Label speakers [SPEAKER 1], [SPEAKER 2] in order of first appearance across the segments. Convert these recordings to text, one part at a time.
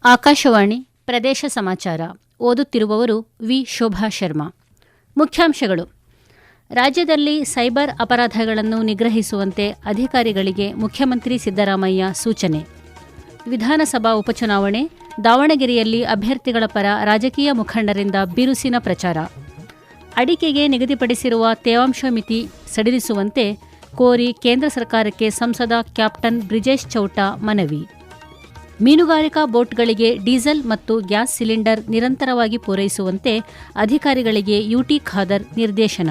[SPEAKER 1] ಆಕಾಶವಾಣಿ ಪ್ರದೇಶ ಸಮಾಚಾರ. ಓದುತ್ತಿರುವವರು ವಿ. ಶೋಭಾ ಶರ್ಮಾ. ಮುಖ್ಯಾಂಶಗಳು: ರಾಜ್ಯದಲ್ಲಿ ಸೈಬರ್ ಅಪರಾಧಗಳನ್ನು ನಿಗ್ರಹಿಸುವಂತೆ ಅಧಿಕಾರಿಗಳಿಗೆ ಮುಖ್ಯಮಂತ್ರಿ ಸಿದ್ದರಾಮಯ್ಯ ಸೂಚನೆ. ವಿಧಾನಸಭಾ ಉಪಚುನಾವಣೆ, ದಾವಣಗೆರೆಯಲ್ಲಿ ಅಭ್ಯರ್ಥಿಗಳ ಪರ ರಾಜಕೀಯ ಮುಖಂಡರಿಂದ ಬಿರುಸಿನ ಪ್ರಚಾರ. ಅಡಿಕೆಗೆ ನಿಗದಿಪಡಿಸಿರುವ ತೇವಾಂಶ ಮಿತಿ ಸಡಿಲಿಸುವಂತೆ ಕೋರಿ ಕೇಂದ್ರ ಸರ್ಕಾರಕ್ಕೆ ಸಂಸದ ಕ್ಯಾಪ್ಟನ್ ಬ್ರಿಜೇಶ್ ಚೌಟ ಮನವಿ. ಮೀನುಗಾರಿಕಾ ಬೋಟ್ಗಳಿಗೆ ಡೀಸೆಲ್ ಮತ್ತು ಗ್ಯಾಸ್ ಸಿಲಿಂಡರ್ ನಿರಂತರವಾಗಿ ಪೂರೈಸುವಂತೆ ಅಧಿಕಾರಿಗಳಿಗೆ ಯುಟಿ ಖಾದರ್ ನಿರ್ದೇಶನ.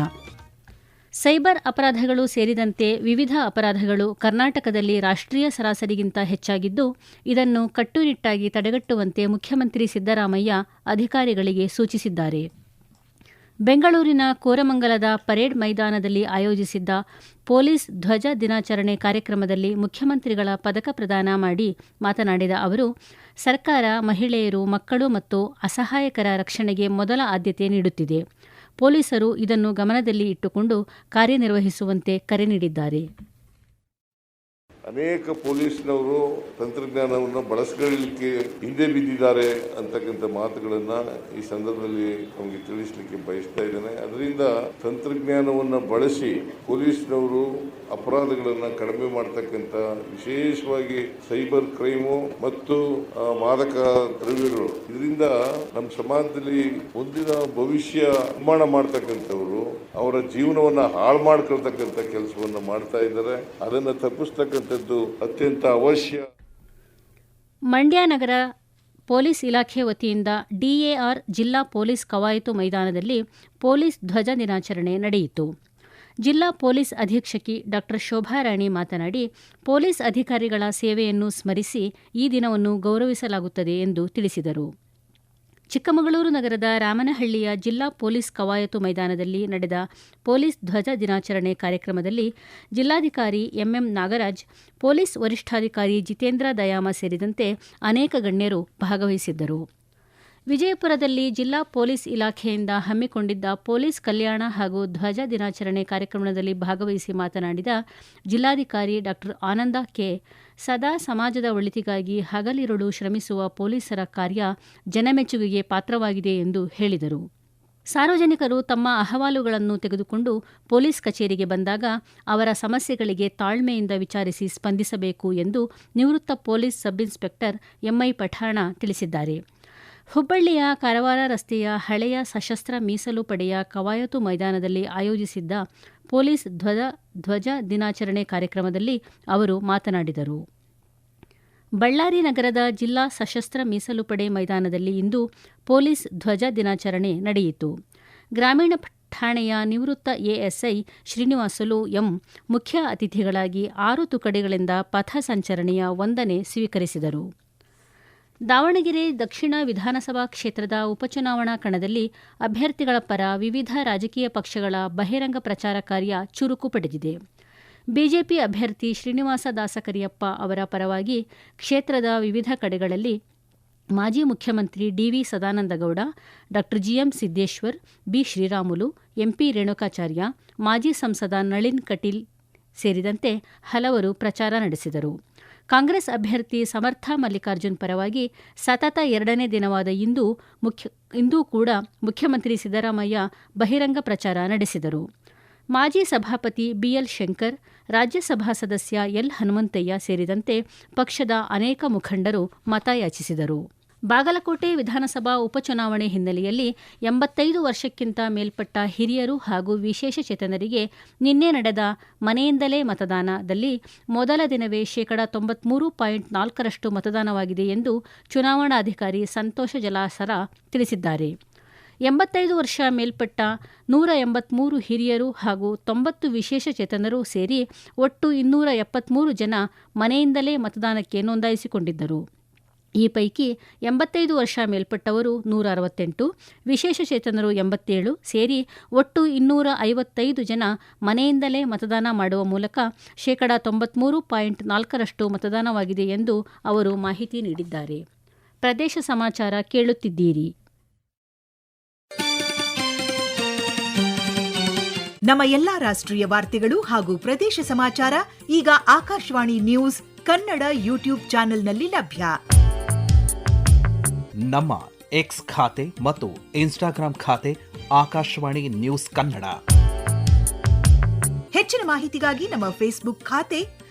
[SPEAKER 1] ಸೈಬರ್ ಅಪರಾಧಗಳು ಸೇರಿದಂತೆ ವಿವಿಧ ಅಪರಾಧಗಳು ಕರ್ನಾಟಕದಲ್ಲಿ ರಾಷ್ಟ್ರೀಯ ಸರಾಸರಿಗಿಂತ ಹೆಚ್ಚಾಗಿದ್ದು, ಇದನ್ನು ಕಟ್ಟುನಿಟ್ಟಾಗಿ ತಡೆಗಟ್ಟುವಂತೆ ಮುಖ್ಯಮಂತ್ರಿ ಸಿದ್ದರಾಮಯ್ಯ ಅಧಿಕಾರಿಗಳಿಗೆ ಸೂಚಿಸಿದ್ದಾರೆ. ಬೆಂಗಳೂರಿನ ಕೋರಮಂಗಲದ ಪರೇಡ್ ಮೈದಾನದಲ್ಲಿ ಆಯೋಜಿಸಿದ್ದ ಪೊಲೀಸ್ ಧ್ವಜ ದಿನಾಚರಣೆ ಕಾರ್ಯಕ್ರಮದಲ್ಲಿ ಮುಖ್ಯಮಂತ್ರಿಗಳ ಪದಕ ಪ್ರದಾನ ಮಾಡಿ ಮಾತನಾಡಿದ ಅವರು, ಸರ್ಕಾರ ಮಹಿಳೆಯರು, ಮಕ್ಕಳು ಮತ್ತು ಅಸಹಾಯಕರ ರಕ್ಷಣೆಗೆ ಮೊದಲ ಆದ್ಯತೆ ನೀಡುತ್ತಿದೆ. ಪೊಲೀಸರು ಇದನ್ನು ಗಮನದಲ್ಲಿ ಇಟ್ಟುಕೊಂಡು ಕಾರ್ಯನಿರ್ವಹಿಸುವಂತೆ ಕರೆ ನೀಡಿದ್ದಾರೆ.
[SPEAKER 2] ಅನೇಕ ಪೊಲೀಸ್ನವರು ತಂತ್ರಜ್ಞಾನವನ್ನು ಬಳಸಿಕೊಳ್ಳಲಿಕ್ಕೆ ಹಿಂದೆ ಬಿದ್ದಿದ್ದಾರೆ ಅಂತಕ್ಕಂಥ ಮಾತುಗಳನ್ನು ಈ ಸಂದರ್ಭದಲ್ಲಿ ನಮಗೆ ತಿಳಿಸಲಿಕ್ಕೆ ಬಯಸ್ತಾ ಇದ್ದೇನೆ. ಅದರಿಂದ ತಂತ್ರಜ್ಞಾನವನ್ನು ಬಳಸಿ ಪೊಲೀಸ್ನವರು ಅಪರಾಧಗಳನ್ನು ಕಡಿಮೆ ಮಾಡ್ತಕ್ಕಂಥ, ವಿಶೇಷವಾಗಿ ಸೈಬರ್ ಕ್ರೈಮು ಮತ್ತು ಮಾದಕ ದ್ರವ್ಯಗಳು, ಇದರಿಂದ ನಮ್ಮ ಸಮಾಜದಲ್ಲಿ ಮುಂದಿನ ಭವಿಷ್ಯ ನಿರ್ಮಾಣ ಮಾಡ್ತಕ್ಕಂಥವರು ಅವರ ಜೀವನವನ್ನು ಹಾಳು ಮಾಡ್ಕೊಳ್ತಕ್ಕಂಥ ಕೆಲಸವನ್ನು ಮಾಡ್ತಾ ಇದ್ದಾರೆ. ಅದನ್ನು ತಪ್ಪಿಸ್ತಕ್ಕಂಥ ಅತ್ಯಂತ ಅವಶ್ಯ.
[SPEAKER 1] ಮಂಡ್ಯ ನಗರ ಪೊಲೀಸ್ ಇಲಾಖೆ ವತಿಯಿಂದ ಡಿಎಆರ್ ಜಿಲ್ಲಾ ಪೊಲೀಸ್ ಕವಾಯತು ಮೈದಾನದಲ್ಲಿ ಪೊಲೀಸ್ ಧ್ವಜ ದಿನಾಚರಣೆ ನಡೆಯಿತು. ಜಿಲ್ಲಾ ಪೊಲೀಸ್ ಅಧೀಕ್ಷಕಿ ಡಾ ಶೋಭಾರಾಣಿ ಮಾತನಾಡಿ, ಪೊಲೀಸ್ ಅಧಿಕಾರಿಗಳ ಸೇವೆಯನ್ನು ಸ್ಮರಿಸಿ ಈ ದಿನವನ್ನು ಗೌರವಿಸಲಾಗುತ್ತದೆ ಎಂದು ತಿಳಿಸಿದರು. ಚಿಕ್ಕಮಗಳೂರು ನಗರದ ರಾಮನಹಳ್ಳಿಯ ಜಿಲ್ಲಾ ಪೊಲೀಸ್ ಕವಾಯತು ಮೈದಾನದಲ್ಲಿ ನಡೆದ ಪೊಲೀಸ್ ಧ್ವಜ ದಿನಾಚರಣೆ ಕಾರ್ಯಕ್ರಮದಲ್ಲಿ ಜಿಲ್ಲಾಧಿಕಾರಿ ಎಂಎಂ ನಾಗರಾಜ್, ಪೊಲೀಸ್ ವರಿಷ್ಠಾಧಿಕಾರಿ ಜಿತೇಂದ್ರ ದಯಾಮ ಸೇರಿದಂತೆ ಅನೇಕ ಗಣ್ಯರು ಭಾಗವಹಿಸಿದ್ದರು. ವಿಜಯಪುರದಲ್ಲಿ ಜಿಲ್ಲಾ ಪೊಲೀಸ್ ಇಲಾಖೆಯಿಂದ ಹಮ್ಮಿಕೊಂಡಿದ್ದ ಪೊಲೀಸ್ ಕಲ್ಯಾಣ ಹಾಗೂ ಧ್ವಜ ದಿನಾಚರಣೆ ಕಾರ್ಯಕ್ರಮದಲ್ಲಿ ಭಾಗವಹಿಸಿ ಮಾತನಾಡಿದ ಜಿಲ್ಲಾಧಿಕಾರಿ ಡಾ ಆನಂದ ಕೆ, ಸದಾ ಸಮಾಜದ ಒಳಿತಿಗಾಗಿ ಹಗಲಿರುಳು ಶ್ರಮಿಸುವ ಪೊಲೀಸರ ಕಾರ್ಯ ಜನಮೆಚ್ಚುಗೆಗೆ ಪಾತ್ರವಾಗಿದೆ ಎಂದು ಹೇಳಿದರು. ಸಾರ್ವಜನಿಕರು ತಮ್ಮ ಅಹವಾಲುಗಳನ್ನು ತೆಗೆದುಕೊಂಡು ಪೊಲೀಸ್ ಕಚೇರಿಗೆ ಬಂದಾಗ ಅವರ ಸಮಸ್ಯೆಗಳಿಗೆ ತಾಳ್ಮೆಯಿಂದ ವಿಚಾರಿಸಿ ಸ್ಪಂದಿಸಬೇಕು ಎಂದು ನಿವೃತ್ತ ಪೊಲೀಸ್ ಸಬ್ಇನ್ಸ್ಪೆಕ್ಟರ್ ಎಂಐ ಪಠಾಣ ತಿಳಿಸಿದ್ದಾರೆ. ಹುಬ್ಬಳ್ಳಿಯ ಕಾರವಾರ ರಸ್ತೆಯ ಹಳೆಯ ಸಶಸ್ತ್ರ ಮೀಸಲು ಪಡೆಯ ಕವಾಯತು ಮೈದಾನದಲ್ಲಿ ಆಯೋಜಿಸಿದ್ದ ಪೊಲೀಸ್ ಧ್ವಜ ದಿನಾಚರಣೆ ಕಾರ್ಯಕ್ರಮದಲ್ಲಿ ಅವರು ಮಾತನಾಡಿದರು. ಬಳ್ಳಾರಿ ನಗರದ ಜಿಲ್ಲಾ ಸಶಸ್ತ್ರ ಮೀಸಲು ಪಡೆ ಮೈದಾನದಲ್ಲಿ ಇಂದು ಪೊಲೀಸ್ ಧ್ವಜ ದಿನಾಚರಣೆ ನಡೆಯಿತು. ಗ್ರಾಮೀಣ ಠಾಣೆಯ ನಿವೃತ್ತ ಎಎಸ್ಐ ಶ್ರೀನಿವಾಸುಲು ಎಂ ಮುಖ್ಯ ಅತಿಥಿಗಳಾಗಿ 6 ತುಕಡಿಗಳಿಂದ ಪಥ ಸಂಚರಣೆಯ ವಂದನೆ ಸ್ವೀಕರಿಸಿದರು. ದಾವಣಗೆರೆ ದಕ್ಷಿಣ ವಿಧಾನಸಭಾ ಕ್ಷೇತ್ರದ ಉಪಚುನಾವಣಾ ಕಣದಲ್ಲಿ ಅಭ್ಯರ್ಥಿಗಳ ಪರ ವಿವಿಧ ರಾಜಕೀಯ ಪಕ್ಷಗಳ ಬಹಿರಂಗ ಪ್ರಚಾರ ಕಾರ್ಯ ಚುರುಕು ಪಡೆದಿದೆ. ಬಿಜೆಪಿ ಅಭ್ಯರ್ಥಿ ಶ್ರೀನಿವಾಸ ದಾಸಕರಿಯಪ್ಪ ಅವರ ಪರವಾಗಿ ಕ್ಷೇತ್ರದ ವಿವಿಧ ಕಡೆಗಳಲ್ಲಿ ಮಾಜಿ ಮುಖ್ಯಮಂತ್ರಿ ಡಿವಿ ಸದಾನಂದಗೌಡ, ಡಾ G M Siddeshwar, B Sriramulu, M P Renukacharya, ಮಾಜಿ ಸಂಸದ ನಳಿನ್ ಕಟೀಲ್ ಸೇರಿದಂತೆ ಹಲವರು ಪ್ರಚಾರ ನಡೆಸಿದರು. ಕಾಂಗ್ರೆಸ್ ಅಭ್ಯರ್ಥಿ ಸಮರ್ಥ ಮಲ್ಲಿಕಾರ್ಜುನ್ ಪರವಾಗಿ ಸತತ 2ನೇ ದಿನವಾದ ಇಂದೂ ಕೂಡ ಮುಖ್ಯಮಂತ್ರಿ ಸಿದ್ದರಾಮಯ್ಯ ಬಹಿರಂಗ ಪ್ರಚಾರ ನಡೆಸಿದರು. ಮಾಜಿ ಸಭಾಪತಿ ಬಿಎಲ್ ಶಂಕರ್, ರಾಜ್ಯಸಭಾ ಸದಸ್ಯ ಎಲ್ ಹನುಮಂತಯ್ಯ ಸೇರಿದಂತೆ ಪಕ್ಷದ ಅನೇಕ ಮುಖಂಡರು ಮತಯಾಚಿಸಿದರು. ಬಾಗಲಕೋಟೆ ವಿಧಾನಸಭಾ ಉಪಚುನಾವಣೆ ಹಿನ್ನೆಲೆಯಲ್ಲಿ 85 ವರ್ಷಕ್ಕಿಂತ ಮೇಲ್ಪಟ್ಟ ಹಿರಿಯರು ಹಾಗೂ ವಿಶೇಷಚೇತನರಿಗೆ ನಿನ್ನೆ ನಡೆದ ಮನೆಯಿಂದಲೇ ಮತದಾನದಲ್ಲಿ ಮೊದಲ ದಿನವೇ 93.4% ಮತದಾನವಾಗಿದೆ ಎಂದು ಚುನಾವಣಾಧಿಕಾರಿ ಸಂತೋಷ ಜಲಾಸರ ತಿಳಿಸಿದ್ದಾರೆ. 85 ವರ್ಷ ಮೇಲ್ಪಟ್ಟ 183 ಹಿರಿಯರು ಹಾಗೂ 90 ವಿಶೇಷಚೇತನರು ಸೇರಿ ಒಟ್ಟು 273 ಜನ ಮನೆಯಿಂದಲೇ ಮತದಾನಕ್ಕೆ ನೋಂದಾಯಿಸಿಕೊಂಡಿದ್ದರು. ಈ ಪೈಕಿ 85 ವರ್ಷ ಮೇಲ್ಪಟ್ಟವರು 168, ವಿಶೇಷಚೇತನರು 87 ಸೇರಿ ಒಟ್ಟು 255 ಜನ ಮನೆಯಿಂದಲೇ ಮತದಾನ ಮಾಡುವ ಮೂಲಕ 93.4% ಮತದಾನವಾಗಿದೆ ಎಂದು ಅವರು ಮಾಹಿತಿ ನೀಡಿದ್ದಾರೆ. ಪ್ರದೇಶ ಸಮಾಚಾರ ಕೇಳುತ್ತಿದ್ದೀರಿ.
[SPEAKER 3] ನಮ್ಮ ಎಲ್ಲಾ ರಾಷ್ಟ್ರೀಯ ವಾರ್ತೆಗಳು ಹಾಗೂ ಪ್ರದೇಶ ಸಮಾಚಾರ ಈಗ ಆಕಾಶವಾಣಿ ನ್ಯೂಸ್ ಕನ್ನಡ ಯೂಟ್ಯೂಬ್ ಚಾನೆಲ್ನಲ್ಲಿ ಲಭ್ಯ.
[SPEAKER 4] ನಮ್ಮ ಎಕ್ಸ್ ಖಾತೆ ಮತ್ತು ಇನ್ಸ್ಟಾಗ್ರಾಂ ಖಾತೆ ಆಕಾಶವಾಣಿ ನ್ಯೂಸ್ ಕನ್ನಡ.
[SPEAKER 3] ಹೆಚ್ಚಿನ ಮಾಹಿತಿಗಾಗಿ ನಮ್ಮ ಫೇಸ್ಬುಕ್ ಖಾತೆ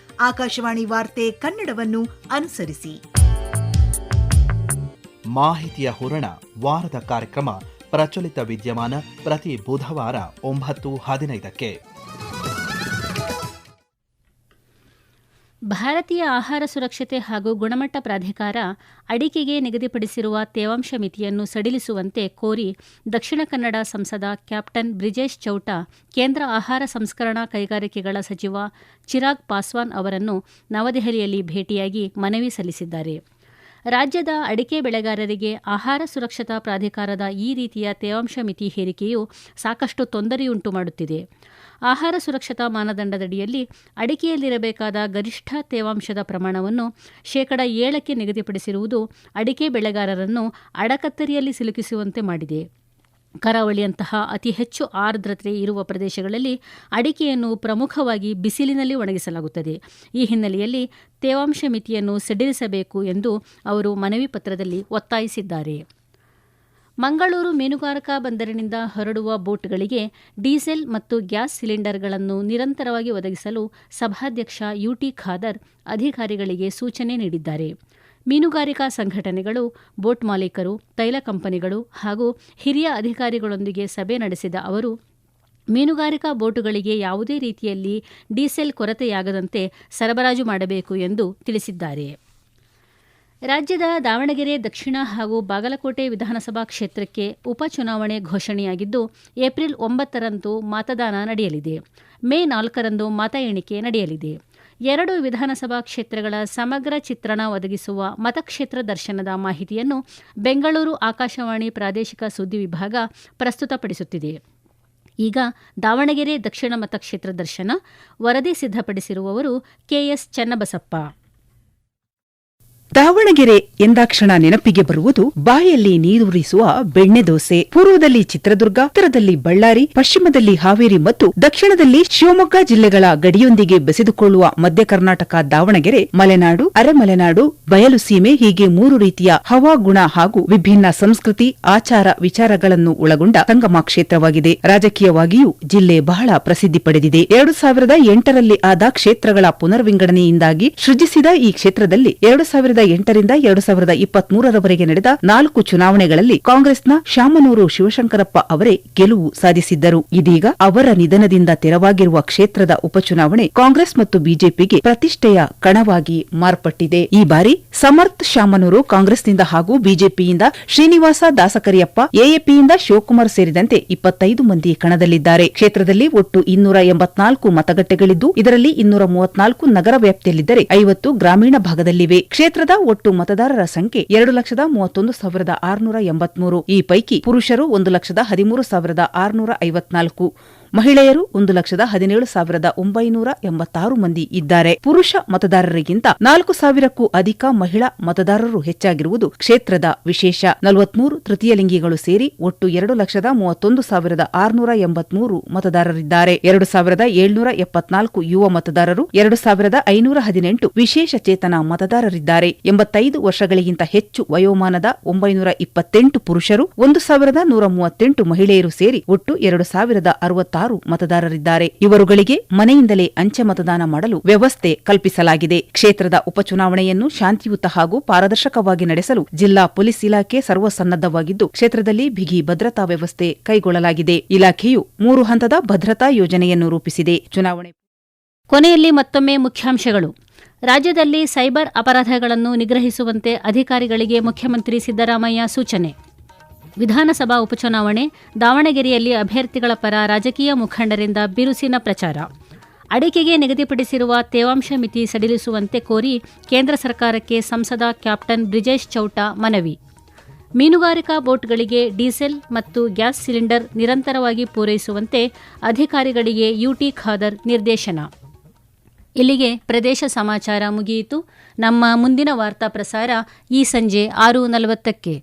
[SPEAKER 3] ಆಕಾಶವಾಣಿ ವಾರ್ತೆ ಕನ್ನಡವನ್ನು ಅನುಸರಿಸಿ.
[SPEAKER 4] ಮಾಹಿತಿಯ ಹೂರಣ ವಾರದ ಕಾರ್ಯಕ್ರಮ ಪ್ರಚಲಿತ ವಿದ್ಯಮಾನ ಪ್ರತಿ ಬುಧವಾರ 9:15.
[SPEAKER 1] ಭಾರತೀಯ ಆಹಾರ ಸುರಕ್ಷತೆ ಹಾಗೂ ಗುಣಮಟ್ಟ ಪ್ರಾಧಿಕಾರ ಅಡಿಕೆಗೆ ನಿಗದಿಪಡಿಸಿರುವ ತೇವಾಂಶ ಮಿತಿಯನ್ನು ಸಡಿಲಿಸುವಂತೆ ಕೋರಿ ದಕ್ಷಿಣ ಕನ್ನಡ ಸಂಸದ ಕ್ಯಾಪ್ಟನ್ ಬ್ರಿಜೇಶ್ ಚೌಟ ಕೇಂದ್ರ ಆಹಾರ ಸಂಸ್ಕರಣಾ ಕೈಗಾರಿಕೆಗಳ ಸಚಿವ ಚಿರಾಗ್ ಪಾಸ್ವಾನ್ ಅವರನ್ನು ನವದೆಹಲಿಯಲ್ಲಿ ಭೇಟಿಯಾಗಿ ಮನವಿ ಸಲ್ಲಿಸಿದ್ದಾರೆ. ರಾಜ್ಯದ ಅಡಿಕೆ ಬೆಳೆಗಾರರಿಗೆ ಆಹಾರ ಸುರಕ್ಷತಾ ಪ್ರಾಧಿಕಾರದ ಈ ರೀತಿಯ ತೇವಾಂಶ ಮಿತಿ ಹೇರಿಕೆಯು ಸಾಕಷ್ಟು ತೊಂದರೆಯುಂಟು ಮಾಡುತ್ತಿದೆ. ಆಹಾರ ಸುರಕ್ಷತಾ ಮಾನದಂಡದಡಿಯಲ್ಲಿ ಅಡಿಕೆಯಲ್ಲಿರಬೇಕಾದ ಗರಿಷ್ಠ ತೇವಾಂಶದ ಪ್ರಮಾಣವನ್ನು 7% ನಿಗದಿಪಡಿಸಿರುವುದು ಅಡಿಕೆ ಬೆಳೆಗಾರರನ್ನು ಅಡಕತ್ತರಿಯಲ್ಲಿ ಸಿಲುಕಿಸುವಂತೆ ಮಾಡಿದೆ. ಕರಾವಳಿಯಂತಹ ಅತಿ ಹೆಚ್ಚು ಆರ್ದ್ರತೆ ಇರುವ ಪ್ರದೇಶಗಳಲ್ಲಿ ಅಡಿಕೆಯನ್ನು ಪ್ರಮುಖವಾಗಿ ಬಿಸಿಲಿನಲ್ಲಿ ಒಣಗಿಸಲಾಗುತ್ತದೆ. ಈ ಹಿನ್ನೆಲೆಯಲ್ಲಿ ತೇವಾಂಶ ಮಿತಿಯನ್ನು ಸಡಿಲಿಸಬೇಕು ಎಂದು ಅವರು ಮನವಿ ಪತ್ರದಲ್ಲಿ ಒತ್ತಾಯಿಸಿದ್ದಾರೆ. ಮಂಗಳೂರು ಮೀನುಗಾರಿಕಾ ಬಂದರಿನಿಂದ ಹೊರಡುವ ಬೋಟ್ಗಳಿಗೆ ಡೀಸೆಲ್ ಮತ್ತು ಗ್ಯಾಸ್ ಸಿಲಿಂಡರ್ಗಳನ್ನು ನಿರಂತರವಾಗಿ ಒದಗಿಸಲು ಸಭಾಧ್ಯಕ್ಷ ಯುಟಿ ಖಾದರ್ ಅಧಿಕಾರಿಗಳಿಗೆ ಸೂಚನೆ ನೀಡಿದ್ದಾರೆ. ಮೀನುಗಾರಿಕಾ ಸಂಘಟನೆಗಳು, ಬೋಟ್ ಮಾಲೀಕರು, ತೈಲ ಕಂಪನಿಗಳು ಹಾಗೂ ಹಿರಿಯ ಅಧಿಕಾರಿಗಳೊಂದಿಗೆ ಸಭೆ ನಡೆಸಿದ ಅವರು ಮೀನುಗಾರಿಕಾ ಬೋಟುಗಳಿಗೆ ಯಾವುದೇ ರೀತಿಯಲ್ಲಿ ಡೀಸೆಲ್ ಕೊರತೆಯಾಗದಂತೆ ಸರಬರಾಜು ಮಾಡಬೇಕು ಎಂದು ತಿಳಿಸಿದ್ದಾರೆ. ರಾಜ್ಯದ ದಾವಣಗೆರೆ ದಕ್ಷಿಣ ಹಾಗೂ ಬಾಗಲಕೋಟೆ ವಿಧಾನಸಭಾ ಕ್ಷೇತ್ರಕ್ಕೆ ಉಪಚುನಾವಣೆ ಘೋಷಣೆಯಾಗಿದ್ದು, ಏಪ್ರಿಲ್ 9ರಂದು ಮತದಾನ ನಡೆಯಲಿದೆ. ಮೇ 4ರಂದು ಮತ ಎಣಿಕೆ ನಡೆಯಲಿದೆ. 2 ವಿಧಾನಸಭಾ ಕ್ಷೇತ್ರಗಳ ಸಮಗ್ರ ಚಿತ್ರಣ ಒದಗಿಸುವ ಮತಕ್ಷೇತ್ರ ದರ್ಶನದ ಮಾಹಿತಿಯನ್ನು ಬೆಂಗಳೂರು ಆಕಾಶವಾಣಿ ಪ್ರಾದೇಶಿಕ ಸುದ್ದಿ ವಿಭಾಗ ಪ್ರಸ್ತುತಪಡಿಸುತ್ತಿದೆ. ಈಗ ದಾವಣಗೆರೆ ದಕ್ಷಿಣ ಮತಕ್ಷೇತ್ರ ದರ್ಶನ ವರದಿ ಸಿದ್ಧಪಡಿಸಿರುವವರು ಕೆಎಸ್ ಚನ್ನಬಸಪ್ಪ.
[SPEAKER 5] ದಾವಣಗೆರೆ ಎಂದಾಕ್ಷಣ ನೆನಪಿಗೆ ಬರುವುದು ಬಾಯಲ್ಲಿ ನೀರೂರಿಸುವ ಬೆಣ್ಣೆ ದೋಸೆ. ಪೂರ್ವದಲ್ಲಿ ಚಿತ್ರದುರ್ಗ, ಉತ್ತರದಲ್ಲಿ ಬಳ್ಳಾರಿ, ಪಶ್ಚಿಮದಲ್ಲಿ ಹಾವೇರಿ ಮತ್ತು ದಕ್ಷಿಣದಲ್ಲಿ ಶಿವಮೊಗ್ಗ ಜಿಲ್ಲೆಗಳ ಗಡಿಯೊಂದಿಗೆ ಬೆಸೆದುಕೊಳ್ಳುವ ಮಧ್ಯ ಕರ್ನಾಟಕ ದಾವಣಗೆರೆ ಮಲೆನಾಡು, ಅರೆಮಲೆನಾಡು, ಬಯಲು ಸೀಮೆ ಹೀಗೆ 3 ರೀತಿಯ ಹವಾಗುಣ ಹಾಗೂ ವಿಭಿನ್ನ ಸಂಸ್ಕೃತಿ, ಆಚಾರ ವಿಚಾರಗಳನ್ನು ಒಳಗೊಂಡ ಸಂಗಮ ಕ್ಷೇತ್ರವಾಗಿದೆ. ರಾಜಕೀಯವಾಗಿಯೂ ಜಿಲ್ಲೆ ಬಹಳ ಪ್ರಸಿದ್ಧಿ ಪಡೆದಿದೆ. 2008ರಲ್ಲಿ ಆದ ಕ್ಷೇತ್ರಗಳ ಪುನರ್ವಿಂಗಡಣೆಯಿಂದಾಗಿ ಸೃಜಿಸಿದ ಈ ಕ್ಷೇತ್ರದಲ್ಲಿ 2008ರಿಂದ 2023ರವರೆಗೆ ನಡೆದ 4 ಚುನಾವಣೆಗಳಲ್ಲಿ ಕಾಂಗ್ರೆಸ್ನ ಶಾಮನೂರು ಶಿವಶಂಕರಪ್ಪ ಅವರೇ ಗೆಲುವು ಸಾಧಿಸಿದ್ದರು. ಇದೀಗ ಅವರ ನಿಧನದಿಂದ ತೆರವಾಗಿರುವ ಕ್ಷೇತ್ರದ ಉಪಚುನಾವಣೆ ಕಾಂಗ್ರೆಸ್ ಮತ್ತು ಬಿಜೆಪಿಗೆ ಪ್ರತಿಷ್ಠೆಯ ಕಣವಾಗಿ ಮಾರ್ಪಟ್ಟಿದೆ. ಈ ಬಾರಿ ಸಮರ್ಥ್ ಶಾಮನೂರು ಕಾಂಗ್ರೆಸ್ನಿಂದ ಹಾಗೂ ಬಿಜೆಪಿಯಿಂದ ಶ್ರೀನಿವಾಸ ದಾಸಕರಿಯಪ್ಪ, ಎಎಪಿಯಿಂದ ಶಿವಕುಮಾರ್ ಸೇರಿದಂತೆ 25 ಮಂದಿ ಕಣದಲ್ಲಿದ್ದಾರೆ. ಕ್ಷೇತ್ರದಲ್ಲಿ ಒಟ್ಟು 284 ಮತಗಟ್ಟೆಗಳಿದ್ದು, ಇದರಲ್ಲಿ 234 ನಗರ ವ್ಯಾಪ್ತಿಯಲ್ಲಿದ್ದರೆ 50 ಗ್ರಾಮೀಣ ಭಾಗದಲ್ಲಿವೆ. ಕ್ಷೇತ್ರದ ಒಟ್ಟು ಮತದಾರರ ಸಂಖ್ಯೆ 2,31,683. ಈ ಪೈಕಿ ಪುರುಷರು 1,13,654, ಮಹಿಳೆಯರು 1,17,986 ಮಂದಿ ಇದ್ದಾರೆ. ಪುರುಷ ಮತದಾರರಿಗಿಂತ 4,000ಕ್ಕೂ ಅಧಿಕ ಮಹಿಳಾ ಮತದಾರರು ಹೆಚ್ಚಾಗಿರುವುದು ಕ್ಷೇತ್ರದ ವಿಶೇಷ. 43 ತೃತೀಯ ಲಿಂಗಿಗಳು ಸೇರಿ ಒಟ್ಟು 2,31,683 ಮತದಾರರಿದ್ದಾರೆ. 2,774 ಯುವ ಮತದಾರರು, 2,518 ವಿಶೇಷ ಚೇತನ ಮತದಾರರಿದ್ದಾರೆ. 85 ವರ್ಷಗಳಿಗಿಂತ ಹೆಚ್ಚು ವಯೋಮಾನದ 928 ಪುರುಷರು, 1,138 ಮಹಿಳೆಯರು ಸೇರಿ ಒಟ್ಟು 2,066 ಮತದಾರರಿದ್ದಾರೆ. ಇವರುಗಳಿಗೆ ಮನೆಯಿಂದಲೇ ಅಂಚೆ ಮತದಾನ ಮಾಡಲು ವ್ಯವಸ್ಥೆ ಕಲ್ಪಿಸಲಾಗಿದೆ. ಕ್ಷೇತ್ರದ ಉಪಚುನಾವಣೆಯನ್ನು ಶಾಂತಿಯುತ ಹಾಗೂ ಪಾರದರ್ಶಕವಾಗಿ ನಡೆಸಲು ಜಿಲ್ಲಾ ಪೊಲೀಸ್ ಇಲಾಖೆ ಸರ್ವಸನ್ನದ್ದವಾಗಿದ್ದು, ಕ್ಷೇತ್ರದಲ್ಲಿ ಬಿಗಿ ಭದ್ರತಾ ವ್ಯವಸ್ಥೆ ಕೈಗೊಳ್ಳಲಾಗಿದೆ. ಇಲಾಖೆಯು 3 ಹಂತದ ಭದ್ರತಾ ಯೋಜನೆಯನ್ನು ರೂಪಿಸಿದೆ. ಚುನಾವಣೆ
[SPEAKER 1] ಕೊನೆಯಲ್ಲಿ ಮತ್ತೊಮ್ಮೆ ಮುಖ್ಯಾಂಶಗಳು. ರಾಜ್ಯದಲ್ಲಿ ಸೈಬರ್ ಅಪರಾಧಗಳನ್ನು ನಿಗ್ರಹಿಸುವಂತೆ ಅಧಿಕಾರಿಗಳಿಗೆ ಮುಖ್ಯಮಂತ್ರಿ ಸಿದ್ದರಾಮಯ್ಯ ಸೂಚನೆ. ವಿಧಾನಸಭಾ ಉಪಚುನಾವಣೆ, ದಾವಣಗೆರೆಯಲ್ಲಿ ಅಭ್ಯರ್ಥಿಗಳ ಪರ ರಾಜಕೀಯ ಮುಖಂಡರಿಂದ ಬಿರುಸಿನ ಪ್ರಚಾರ. ಅಡಿಕೆಗೆ ನಿಗದಿಪಡಿಸಿರುವ ತೇವಾಂಶ ಮಿತಿ ಸಡಿಲಿಸುವಂತೆ ಕೋರಿ ಕೇಂದ್ರ ಸರ್ಕಾರಕ್ಕೆ ಸಂಸದ ಕ್ಯಾಪ್ಟನ್ ಬ್ರಿಜೇಶ್ ಚೌಟ ಮನವಿ. ಮೀನುಗಾರಿಕಾ ಬೋಟ್ಗಳಿಗೆ ಡೀಸೆಲ್ ಮತ್ತು ಗ್ಯಾಸ್ ಸಿಲಿಂಡರ್ ನಿರಂತರವಾಗಿ ಪೂರೈಸುವಂತೆ ಅಧಿಕಾರಿಗಳಿಗೆ ಯುಟಿ ಖಾದರ್ ನಿರ್ದೇಶನ. ಇಲ್ಲಿಗೆ ಪ್ರದೇಶ ಸಮಾಚಾರ ಮುಗಿಯಿತು. ನಮ್ಮ ಮುಂದಿನ ವಾರ್ತಾ ಪ್ರಸಾರ ಈ ಸಂಜೆ 6:40ಕ್ಕೆ.